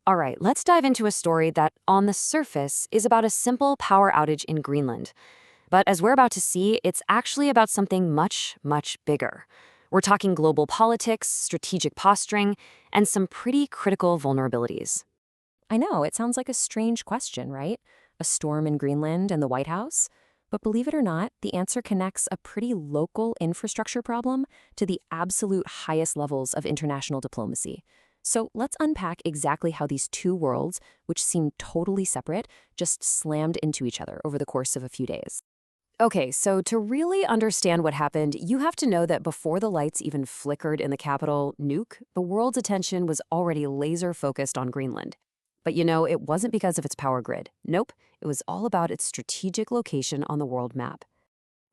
All right, let's dive into a story that, on the surface, is about a simple power outage in Greenland. But as we're about to see, it's actually about something much, much bigger. We're talking global politics, strategic posturing, and some pretty critical vulnerabilities. I know, it sounds like a strange question, right? A storm in Greenland and the White House? But believe it or not, the answer connects a pretty local infrastructure problem to the absolute highest levels of international diplomacy. So let's unpack exactly how these two worlds, which seem totally separate, just slammed into each other over the course of a few days. Okay, so to really understand what happened, you have to know that before the lights even flickered in the capital, Nuuk, the world's attention was already laser focused on Greenland. But it wasn't because of its power grid. Nope, it was all about its strategic location on the world map.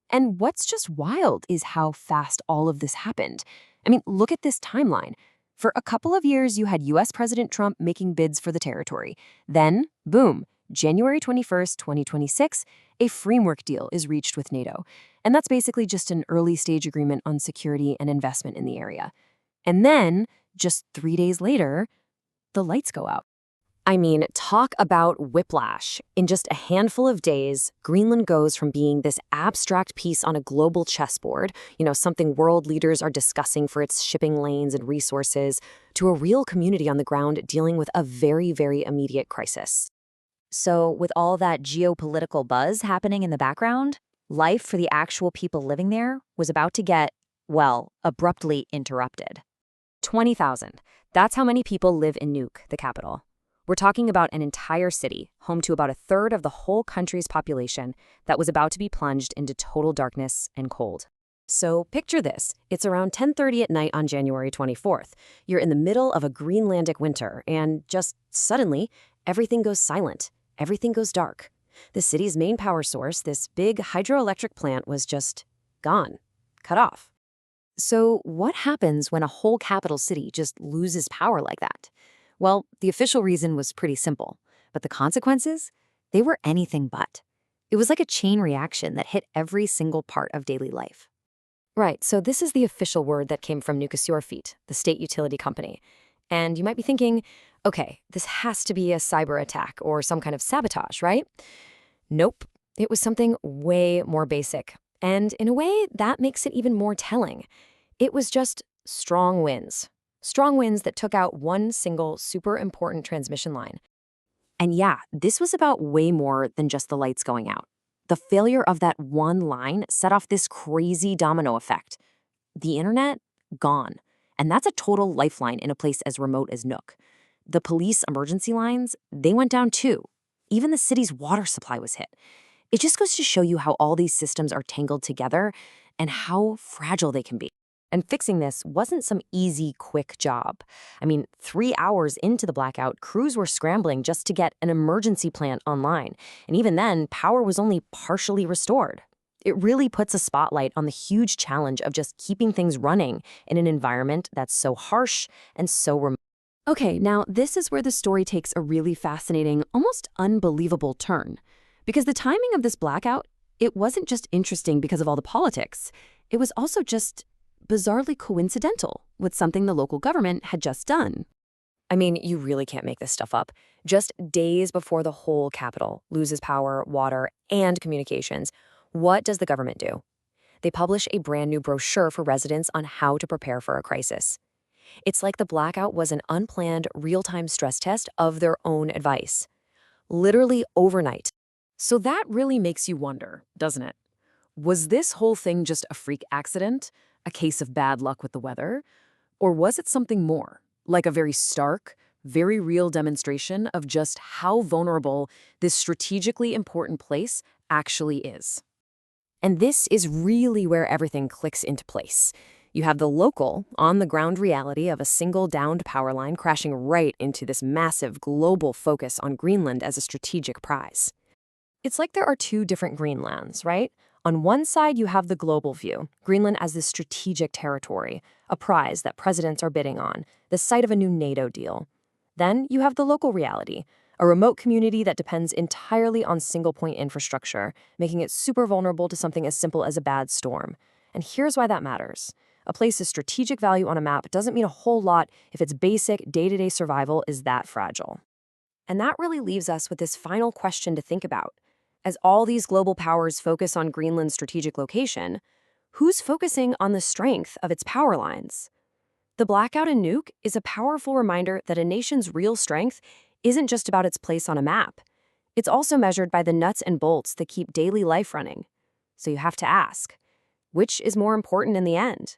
And what's just wild is how fast all of this happened. I mean, look at this timeline. For a couple of years, you had US President Trump making bids for the territory. Then, boom, January 21st, 2026, a framework deal is reached with NATO. And that's basically just an early stage agreement on security and investment in the area. And then, just 3 days later, the lights go out. I mean, talk about whiplash. In just a handful of days, Greenland goes from being this abstract piece on a global chessboard, something world leaders are discussing for its shipping lanes and resources, to a real community on the ground dealing with a very, very immediate crisis. So, with all that geopolitical buzz happening in the background, life for the actual people living there was about to get, well, abruptly interrupted. 20,000. That's how many people live in Nuuk, the capital. We're talking about an entire city, home to about a third of the whole country's population, that was about to be plunged into total darkness and cold. So picture this. It's around 10:30 at night on January 24th. You're in the middle of a Greenlandic winter, and just suddenly, everything goes silent. Everything goes dark. The city's main power source, this big hydroelectric plant, was just gone, cut off. So what happens when a whole capital city just loses power like that? Well, the official reason was pretty simple, but the consequences? They were anything but. It was like a chain reaction that hit every single part of daily life. Right, so this is the official word that came from Nuuk, the state utility company. And you might be thinking, okay, this has to be a cyber attack or some kind of sabotage, right? Nope, it was something way more basic. And in a way, that makes it even more telling. It was just strong winds. Strong winds that took out one single super important transmission line. And yeah, this was about way more than just the lights going out. The failure of that one line set off this crazy domino effect. The internet, gone. And that's a total lifeline in a place as remote as Nuuk. The police emergency lines, they went down too. Even the city's water supply was hit. It just goes to show you how all these systems are tangled together and how fragile they can be. And fixing this wasn't some easy, quick job. I mean, 3 hours into the blackout, crews were scrambling just to get an emergency plant online. And even then, power was only partially restored. It really puts a spotlight on the huge challenge of just keeping things running in an environment that's so harsh and so remote. Okay, now this is where the story takes a really fascinating, almost unbelievable turn. Because the timing of this blackout, it wasn't just interesting because of all the politics. It was also just bizarrely coincidental with something the local government had just done. I mean, you really can't make this stuff up. Just days before the whole capital loses power, water, and communications, what does the government do? They publish a brand new brochure for residents on how to prepare for a crisis. It's like the blackout was an unplanned, real-time stress test of their own advice. Literally overnight. So that really makes you wonder, doesn't it? Was this whole thing just a freak accident? A case of bad luck with the weather? Or was it something more, like a very stark, very real demonstration of just how vulnerable this strategically important place actually is? And this is really where everything clicks into place. You have the local, on-the-ground reality of a single downed power line crashing right into this massive global focus on Greenland as a strategic prize. It's like there are two different Greenlands, right? On one side, you have the global view, Greenland as this strategic territory, a prize that presidents are bidding on, the site of a new NATO deal. Then you have the local reality, a remote community that depends entirely on single-point infrastructure, making it super vulnerable to something as simple as a bad storm. And here's why that matters. A place's strategic value on a map doesn't mean a whole lot if its basic day-to-day survival is that fragile. And that really leaves us with this final question to think about. As all these global powers focus on Greenland's strategic location, who's focusing on the strength of its power lines? The blackout in Nuuk is a powerful reminder that a nation's real strength isn't just about its place on a map. It's also measured by the nuts and bolts that keep daily life running. So you have to ask, which is more important in the end?